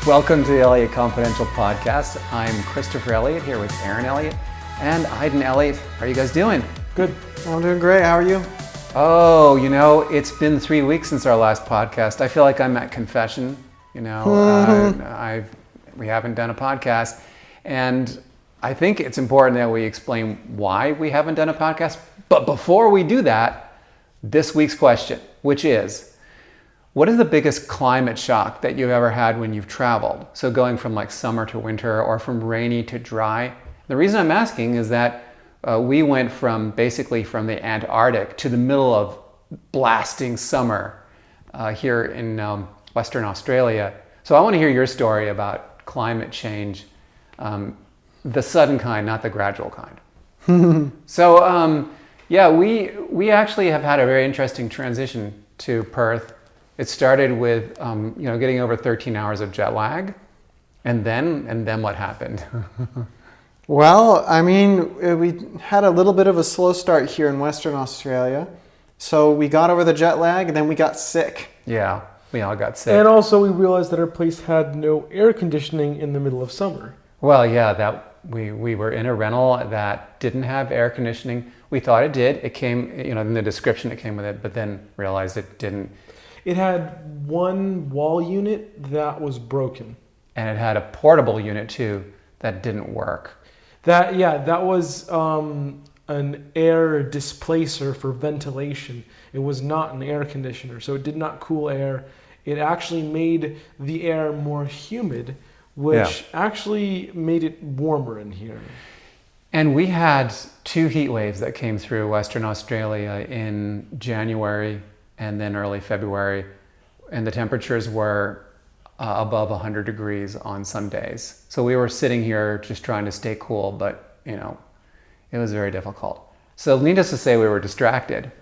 Welcome to the Elliott Confidential Podcast. I'm Christopher Elliott here with Aaron Elliott and Hayden Elliott. How are you guys doing? Good. I'm doing great. How are you? Oh, it's been 3 weeks since our last podcast. I feel like I'm at confession. We haven't done a podcast, and I think it's important that we explain why we haven't done a podcast. But before we do that, this week's question, which is, what is the biggest climate shock that you've ever had when you've traveled? So going from like summer to winter or from rainy to dry. The reason I'm asking is that we went from the Antarctic to the middle of blasting summer here in Western Australia. So I want to hear your story about climate change, the sudden kind, not the gradual kind. So we actually have had a very interesting transition to Perth. It started with getting over 13 hours of jet lag, and then what happened? Well, we had a little bit of a slow start here in Western Australia. So we got over the jet lag, and then we got sick. Yeah, we all got sick. And also we realized that our place had no air conditioning in the middle of summer. Well, yeah, that we were in a rental that didn't have air conditioning. We thought it did. It came, in the description it came with it, but then realized it didn't. It had one wall unit that was broken. And it had a portable unit too that didn't work. That was an air displacer for ventilation. It was not an air conditioner, so it did not cool air. It actually made the air more humid, which actually made it warmer in here. And we had 2 heat waves that came through Western Australia in January and then early February, and the temperatures were above 100 degrees on some days. So we were sitting here just trying to stay cool, but it was very difficult. So needless to say, we were distracted.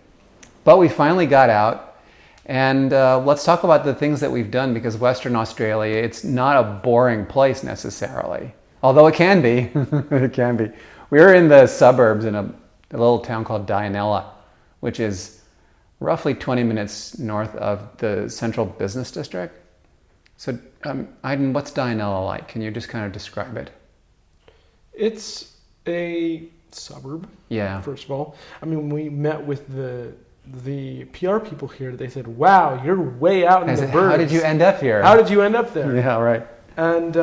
But we finally got out, and let's talk about the things that we've done, because Western Australia, it's not a boring place necessarily, although it can be. It can be. We were in the suburbs in a little town called Dianella, which is roughly 20 minutes north of the central business district. So, Aiden, what's Dianella like? Can you just kind of describe it? It's a suburb. Yeah. First of all, when we met with the PR people here. They said, "Wow, you're way out in the burbs. How did you end up here? How did you end up there?" Yeah, right. And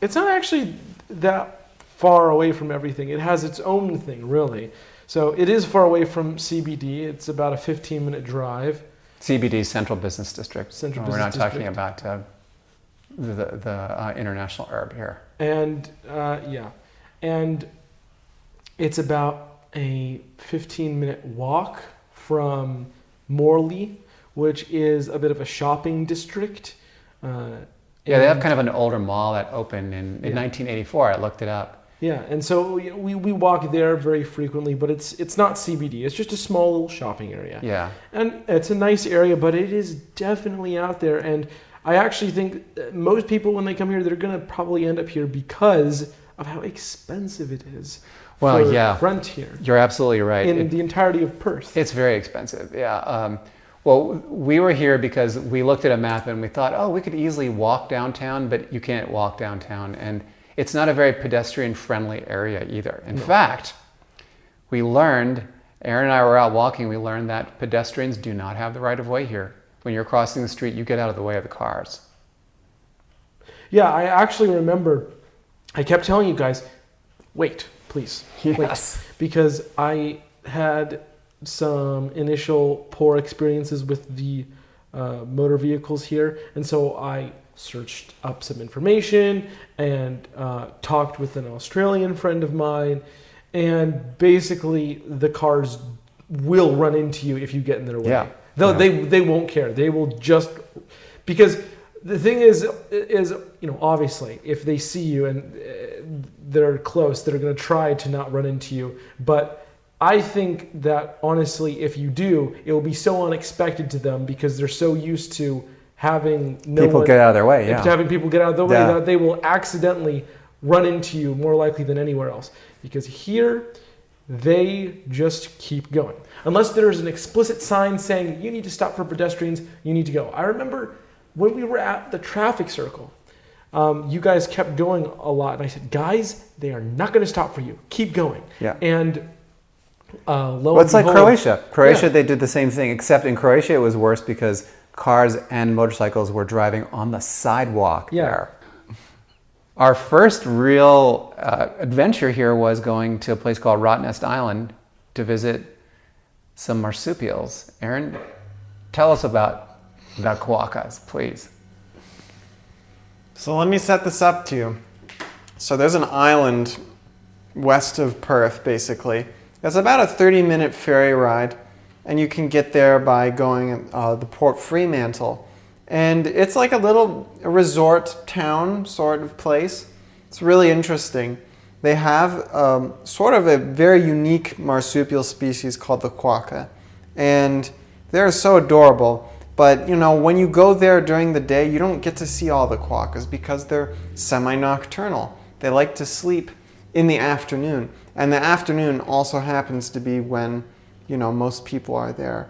it's not actually that far away from everything. It has its own thing, really. So it is far away from CBD. It's about a 15-minute drive. CBD, Central Business District. We're not talking about the international herb here. And and it's about a 15-minute walk from Morley, which is a bit of a shopping district. They have kind of an older mall that opened in 1984. I looked it up. Yeah, and so we walk there very frequently, but it's not CBD. It's just a small little shopping area. Yeah. And it's a nice area, but it is definitely out there. And I actually think most people, when they come here, they're going to probably end up here because of how expensive it is for rent here. You're absolutely right. In the entirety of Perth. It's very expensive, yeah. Well, we were here because we looked at a map and we thought, we could easily walk downtown, but you can't walk downtown. And it's not a very pedestrian-friendly area either. In fact, we learned, Aaron and I were out walking, we learned that pedestrians do not have the right of way here. When you're crossing the street, you get out of the way of the cars. Yeah, I actually remember, I kept telling you guys, wait, please, yes. Wait. Because I had some initial poor experiences with the motor vehicles here, and so I searched up some information and talked with an Australian friend of mine, and basically the cars will run into you if you get in their way. Yeah. They won't care. They will just, because the thing is obviously if they see you and they're close, they're going to try to not run into you. But I think that honestly, if you do, it will be so unexpected to them because they're so used to having people get out of their way, having people get out of the way, that they will accidentally run into you more likely than anywhere else. Because here, they just keep going. Unless there's an explicit sign saying, you need to stop for pedestrians, you need to go. I remember when we were at the traffic circle, you guys kept going a lot. And I said, guys, they are not going to stop for you. Keep going. Yeah. And lo Well, and it's like behold, Croatia. Croatia, Yeah. they did the same thing, except in Croatia it was worse because cars and motorcycles were driving on the sidewalk Yeah. there. Our first real adventure here was going to a place called Rottnest Island to visit some marsupials. Aaron, tell us about quokkas, please. So let me set this up to you. So there's an island west of Perth, basically. It's about a 30-minute ferry ride, and you can get there by going the Port Fremantle. And it's like a little resort town sort of place. It's really interesting. They have sort of a very unique marsupial species called the quokka. And they're so adorable. But, you know, when you go there during the day, you don't get to see all the quokkas because they're semi-nocturnal. They like to sleep in the afternoon. And the afternoon also happens to be when, you know, most people are there.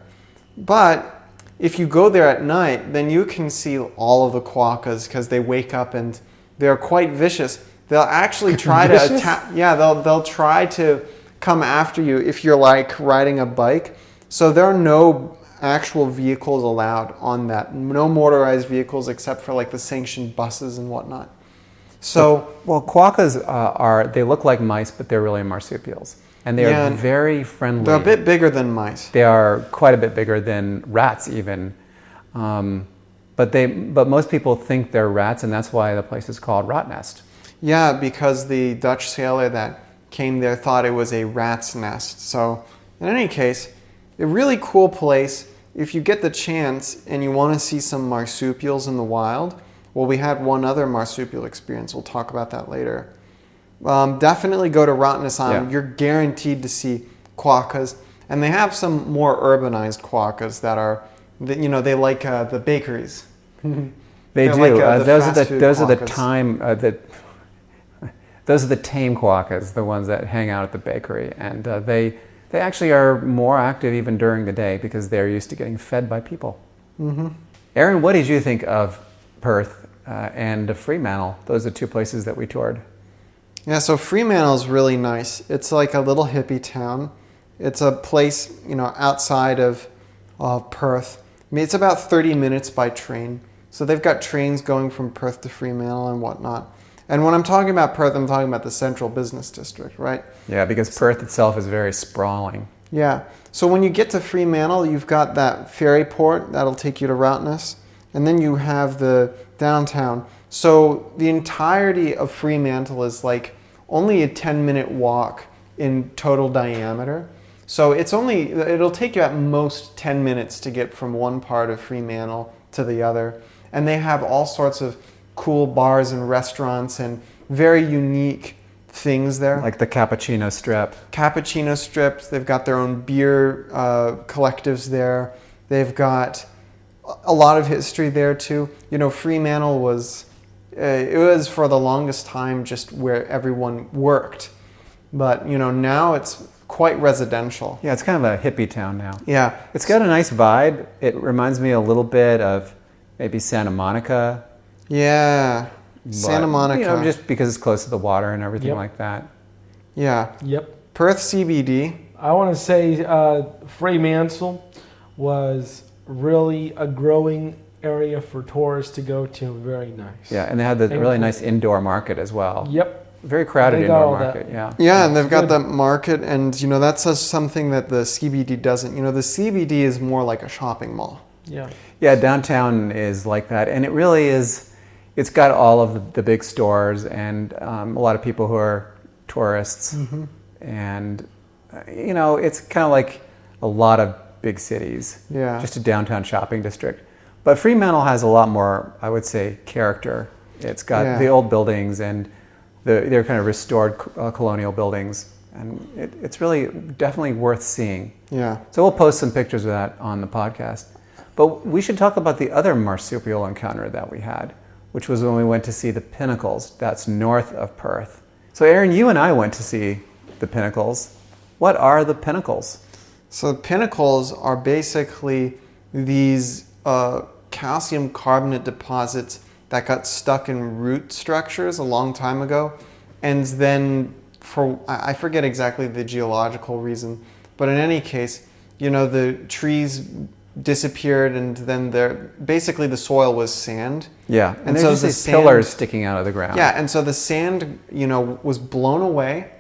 But if you go there at night, then you can see all of the quokkas because they wake up and they're quite vicious. They'll actually try to attack. Yeah, they'll try to come after you if you're like riding a bike. So there are no actual vehicles allowed on that. No motorized vehicles except for like the sanctioned buses and whatnot. So well, quokkas they look like mice, but they're really marsupials. And they are very friendly. they're a bit bigger than mice. They are quite a bit bigger than rats even. But most people think they're rats, and that's why the place is called Rottnest. Yeah, because the Dutch sailor that came there thought it was a rat's nest. So in any case, a really cool place. If you get the chance and you want to see some marsupials in the wild, well, we had one other marsupial experience. We'll talk about that later. Definitely go to Rottnest Island. Yeah. You're guaranteed to see quokkas. And they have some more urbanized quokkas that are, you know, they like the bakeries. They They're do. like, the Those fast food are the quokkas. those are the tame quokkas, the ones that hang out at the bakery, and they actually are more active even during the day because they're used to getting fed by people. Mm-hmm. Aaron, what did you think of Perth and Fremantle? Those are two places that we toured. Yeah, so Fremantle is really nice. It's like a little hippie town. It's a place, you know, outside of Perth. I mean, it's about 30 minutes by train. So they've got trains going from Perth to Fremantle and whatnot. And when I'm talking about Perth, I'm talking about the central business district, right? Yeah, because Perth itself is very sprawling. Yeah. So when you get to Fremantle, you've got that ferry port that'll take you to Rottnest. And then you have the downtown. So the entirety of Fremantle is like only a 10-minute walk in total diameter. So it'll take you at most 10 minutes to get from one part of Fremantle to the other. And they have all sorts of cool bars and restaurants and very unique things there. Like the cappuccino strip. Cappuccino strips. They've got their own beer collectives there. They've got a lot of history there too. You know, Fremantle was for the longest time just where everyone worked. But, you know, now it's quite residential. Yeah, it's kind of a hippie town now. Yeah. It's got a nice vibe. It reminds me a little bit of maybe Santa Monica. Yeah. Santa Monica. You know, just because it's close to the water and everything like that. Yeah. Yep. Perth CBD. I want to say Fremantle was really a growing area for tourists to go to. Very nice. Yeah, and they had the really nice indoor market as well. Yep. Very crowded They got indoor all that. market, yeah. Yeah, and they've got Good. that market, and, you know, that's something that the CBD doesn't. You know, the CBD is more like a shopping mall. Yeah. Yeah, downtown is like that, and it really is. It's got all of the big stores and a lot of people who are tourists, and you know, it's kind of like a lot of big cities. Yeah. Just a downtown shopping district, but Fremantle has a lot more, I would say, character. It's got the old buildings and they're kind of restored colonial buildings, and it's really definitely worth seeing. Yeah. So we'll post some pictures of that on the podcast. But we should talk about the other marsupial encounter that we had, which was when we went to see the Pinnacles. That's north of Perth. So Aaron, you and I went to see the Pinnacles. What are the Pinnacles? So the Pinnacles are basically these calcium carbonate deposits that got stuck in root structures a long time ago. And then I forget exactly the geological reason, but in any case, the trees disappeared, and then basically the soil was sand. Yeah, and so there's just these pillars sticking out of the ground. Yeah, and so the sand, was blown away,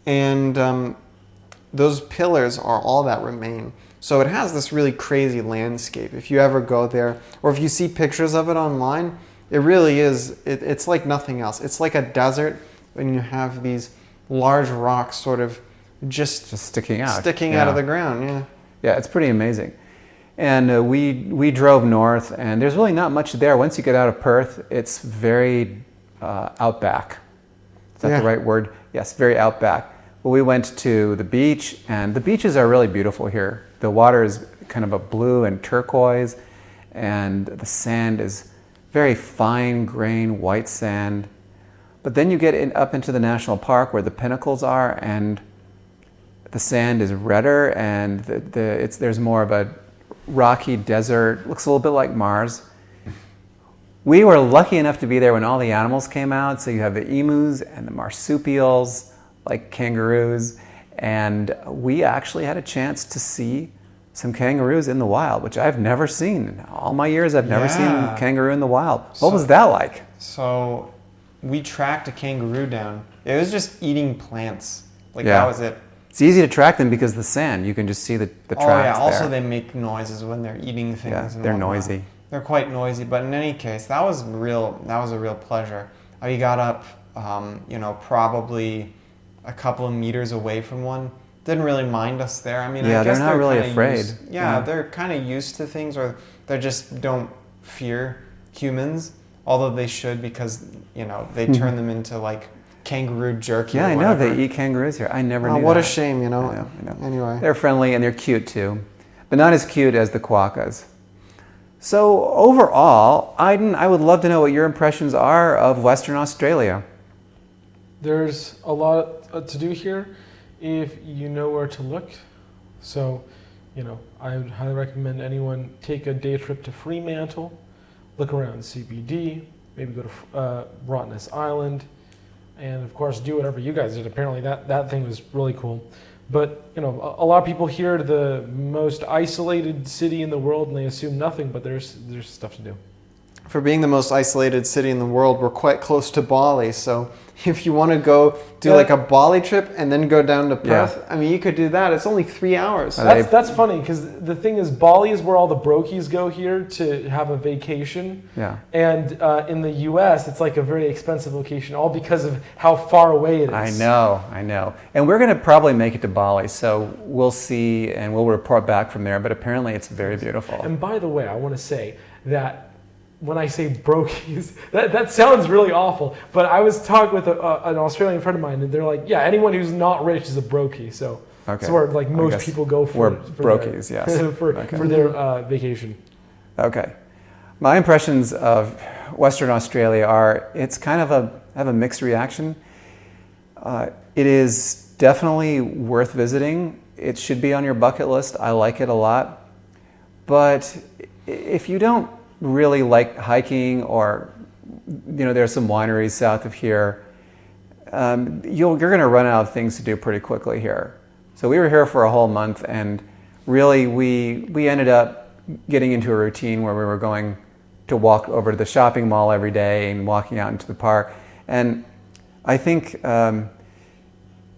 and those pillars are all that remain. So it has this really crazy landscape. If you ever go there, or if you see pictures of it online, it really is, it's like nothing else. It's like a desert, and you have these large rocks sort of just sticking out of the ground. Yeah. Yeah, it's pretty amazing. And we drove north, and there's really not much there. Once you get out of Perth, it's very outback. Is that the right word? Yes, very outback. Well, we went to the beach, and the beaches are really beautiful here. The water is kind of a blue and turquoise, and the sand is very fine grain white sand. But then you get up into the national park where the Pinnacles are, and the sand is redder, and there's more of a rocky desert. Looks a little bit like Mars. We were lucky enough to be there when all the animals came out. So you have the emus and the marsupials, like kangaroos, and we actually had a chance to see some kangaroos in the wild, which I've never seen. In all my years, I've never seen a kangaroo in the wild. What was that like? So we tracked a kangaroo down. It was just eating plants. That was it. It's easy to track them because of the sand. You can just see the tracks yeah. Also, there. they make noises when they're eating things. Yeah, they're noisy. They're quite noisy, but in any case, that was a real pleasure. We got up, probably a couple of meters away from one. Didn't really mind us there. I mean, I guess they're not really afraid. They're kind of used to things, or they just don't fear humans. Although they should, because they turn them into like kangaroo jerky. Yeah, I know they eat kangaroos here. I never knew. What that. a shame, I know. Anyway, they're friendly and they're cute too, but not as cute as the quokkas. So overall, Aiden, I would love to know what your impressions are of Western Australia. There's a lot to do here if you know where to look. So, I would highly recommend anyone take a day trip to Fremantle, look around CBD, maybe go to Rottnest Island, and of course do whatever you guys did. Apparently that thing was really cool. But, a lot of people here to the most isolated city in the world, and they assume nothing, but there's stuff to do. For being the most isolated city in the world, we're quite close to Bali. So if you want to go do like a Bali trip and then go down to Perth, I mean, you could do that. It's only 3 hours. That's funny, because the thing is, Bali is where all the brokies go here to have a vacation. Yeah. And in the U.S., it's like a very expensive location, all because of how far away it is. I know. And we're going to probably make it to Bali, so we'll see and we'll report back from there. But apparently it's very beautiful. And by the way, I want to say that when I say brokies, that sounds really awful, but I was talking with an Australian friend of mine, and they're like, yeah, anyone who's not rich is a brokie. So that's where like most people go for brokies, yes. for their vacation. Okay. My impressions of Western Australia are, it's kind of I have a mixed reaction. It is definitely worth visiting. It should be on your bucket list. I like it a lot. But if you don't really like hiking, or there's some wineries south of here, you're going to run out of things to do pretty quickly here. So we were here for a whole month, and really we ended up getting into a routine where we were going to walk over to the shopping mall every day and walking out into the park. And I think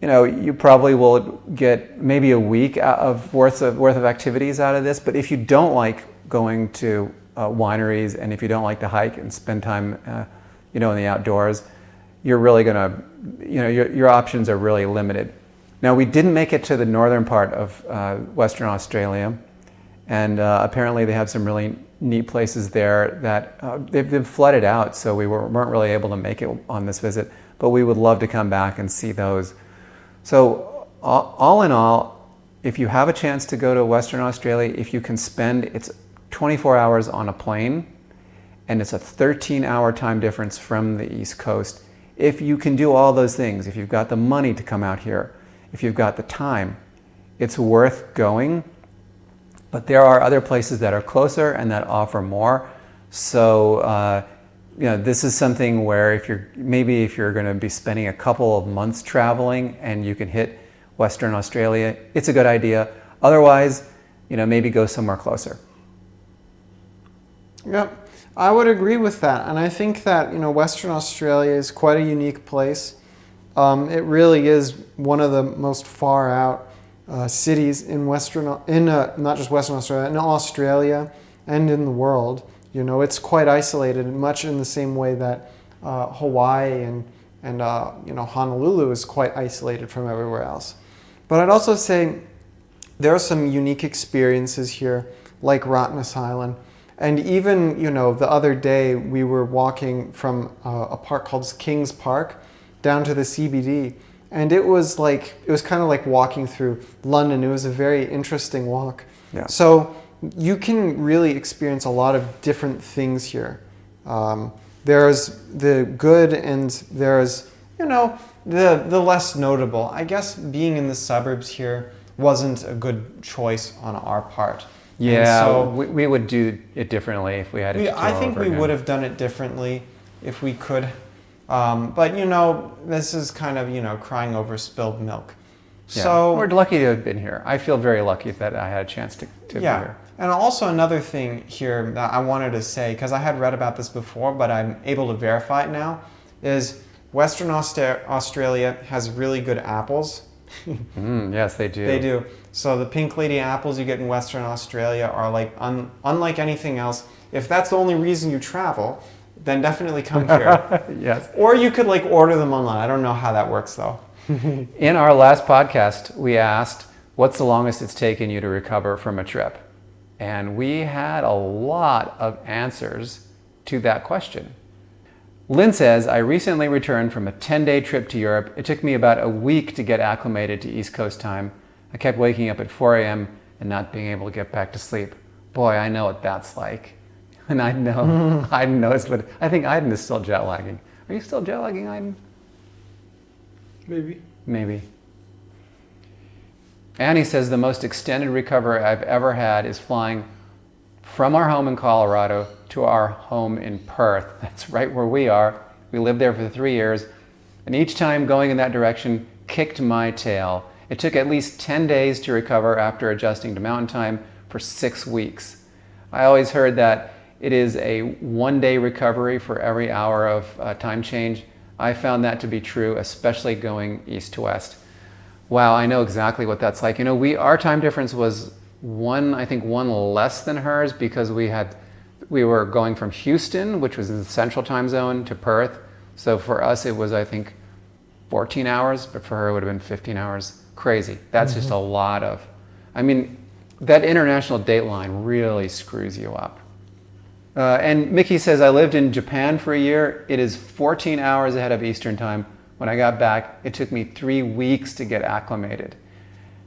you probably will get maybe a week worth of activities out of this. But if you don't like going to wineries, and if you don't like to hike and spend time in the outdoors, you're really gonna your options are really limited. Now, we didn't make it to the northern part of Western Australia, and apparently they have some really neat places there that they've been flooded out, so we weren't really able to make it on this visit, but we would love to come back and see those. So all in all, if you have a chance to go to Western Australia, if you can spend, it's 24 hours on a plane, and it's a 13-hour time difference from the East Coast. If you can do all those things, if you've got the money to come out here, if you've got the time, it's worth going. But there are other places that are closer and that offer more. So this is something where if you're going to be spending a couple of months traveling and you can hit Western Australia, it's a good idea. Otherwise, maybe go somewhere closer. Yep, I would agree with that. And I think that, Western Australia is quite a unique place. It really is one of the most far out cities in not just Western Australia, in Australia and in the world. It's quite isolated, much in the same way that Hawaii and Honolulu is quite isolated from everywhere else. But I'd also say there are some unique experiences here, like Rottnest Island. And even, the other day we were walking from a park called King's Park down to the CBD. And it was kind of like walking through London. It was a very interesting walk. Yeah. So you can really experience a lot of different things here. There's the good and there's, the less notable. I guess being in the suburbs here wasn't a good choice on our part. Yeah, so we would do it differently if we had it. I think we would have done it differently if we could. But this is kind of, crying over spilled milk. Yeah. So we're lucky to have been here. I feel very lucky that I had a chance to be here. And also another thing here that I wanted to say, because I had read about this before, but I'm able to verify it now, is Western Australia has really good apples. Yes, they do. They do. So the pink lady apples you get in Western Australia are like unlike anything else. If that's the only reason you travel, then definitely come here. Yes. Or you could order them online. I don't know how that works though. In our last podcast, we asked, what's the longest it's taken you to recover from a trip? And we had a lot of answers to that question. Lynn says, I recently returned from a 10-day trip to Europe. It took me about a week to get acclimated to East Coast time. I kept waking up at 4 a.m. and not being able to get back to sleep. Boy, I know what that's like. And I know Aiden knows, but I think Aiden is still jet lagging. Are you still jet lagging, Aiden? Maybe. Annie says the most extended recovery I've ever had is flying from our home in Colorado to our home in Perth. That's right where we are. We lived there for 3 years, and each time going in that direction kicked my tail. It took at least 10 days to recover after adjusting to mountain time for 6 weeks. I always heard that it is a one-day recovery for every hour of time change. I found that to be true, especially going east to west. Wow, I know exactly what that's like. Our time difference was one less than hers because we were going from Houston, which was in the central time zone, to Perth. So for us, it was, 14 hours, but for her, it would have been 15 hours. Crazy. That's just a lot of, that international date line really screws you up. And Mickey says, I lived in Japan for a year. It is 14 hours ahead of Eastern time. When I got back, it took me 3 weeks to get acclimated.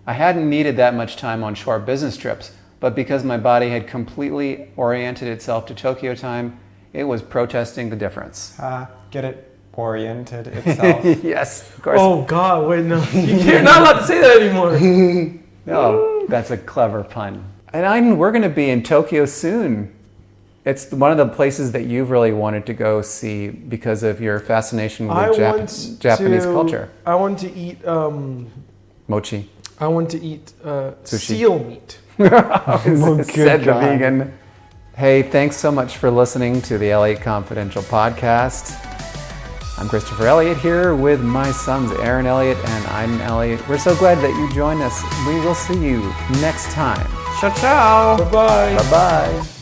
I hadn't needed that much time on short business trips, but because my body had completely oriented itself to Tokyo time, it was protesting the difference. Get it? Oriented itself. Yes, of course. Oh God, wait, no. You're not allowed to say that anymore. No, that's a clever pun. And we're going to be in Tokyo soon. It's one of the places that you've really wanted to go see because of your fascination with Japanese culture. I want to eat mochi. I want to eat Sushi. seal meat. Said the vegan. Hey, thanks so much for listening to the Elliott Confidential podcast. I'm Christopher Elliott here with my sons Aaron Elliott and Aiden Elliott. We're so glad that you joined us. We will see you next time. Ciao, ciao. Bye-bye. Bye-bye.